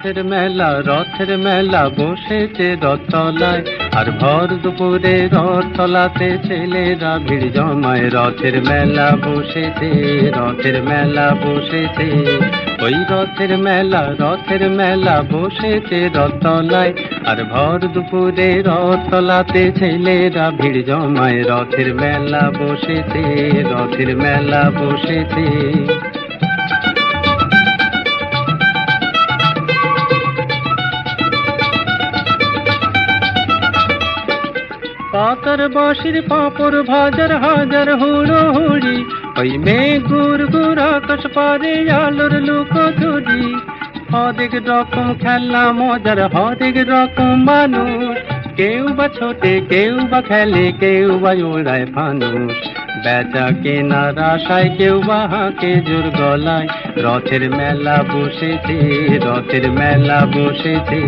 রথের মেলা বসেছে রথতলায়, আর ভর দুপুরে রথতলাতে ছেলেরা ভিড় জমায়। রথের মেলা বসেছে, রথের মেলা বসেছে, ওই রথের মেলা বসেছে রথতলায়, আর ভর দুপুরে রথতলাতে ছেলেরা ভিড় জমায়। রথের মেলা বসেছে, রথের মেলা বসেছে। পাতার বাঁশির পাঁপড় ভাজার হাজার হুড়োহুড়ি, ওই মেঘ গুড় গুড় আকাশ পারে আলোর লুকোচুরি। হরেক রকম খেলা মজার, হরেক রকম মানুষ, কেউ বা ছোটে, কেউ বা খেলে, কেউ বা ওড়ায় ফানুষ। বেচা কেনার আশায় কেউ বা হাঁকে জোর গলায়। রথের মেলা বসেছে, রথের মেলা বসেছে।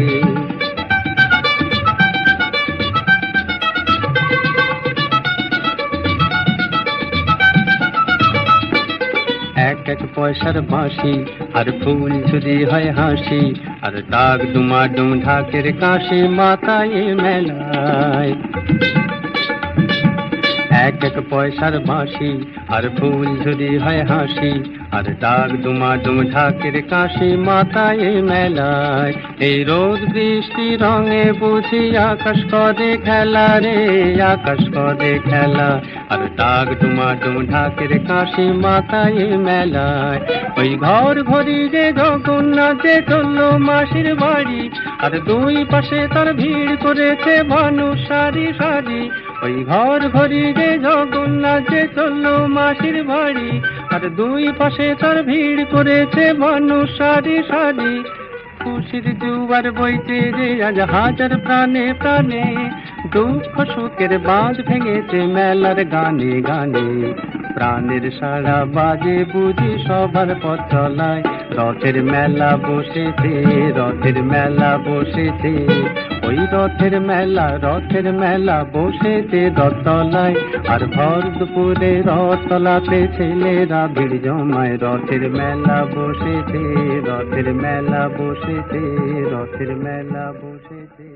এক এক পয়সার বাঁশি, আর ফুল ঝুরি হয় হাসি, আর ডাক ডুমাডুম ঢাকের কাশি মাথায় মেলায়। এক এক পয়সার বাঁশি, আর ফুল ঝুরি হয় হাসি, আর ডাক ডুমাডুম ঢাকের কাশি মাথায় মেলায়। এই রোদ বৃষ্টি রঙে বুঝি আকাশ করে খেলা রে, আকাশ করে খেলা, আর ডাক ডুমাডুম ঢাকের কাশি মাথায় মেলায়। ওই ঘর ঘড়ি যে জগন্নাথে চললো মাসির বাড়ি, আর দুই পাশে তার ভিড় করেছে মানুষ সারি সারি। ওই ঘর ঘড়ি যে জগন্নাথে চললো মাসির বাড়ি, আর দুই পাশে তার ভিড় করেছে মানুষ সারি সারি। খুশির জুয়ার বইতে যে আজ হাজার প্রাণে প্রাণে, দুঃখ সুখের বাঁধ ভেঙেছে মেলার গানে গানে। প্রাণের সারা বাজে বুঝি সবার পথ চলায়। রথের মেলা বসেছে, রথের মেলা বসেছে, ওই রথের মেলা বসেছে রথতলায়, আর ভর দুপুরে রথতলাতে ছেলেরা ভিড় জমায়। রথের মেলা বসেছে, রথের মেলা বসেছে, রথের মেলা বসেছে।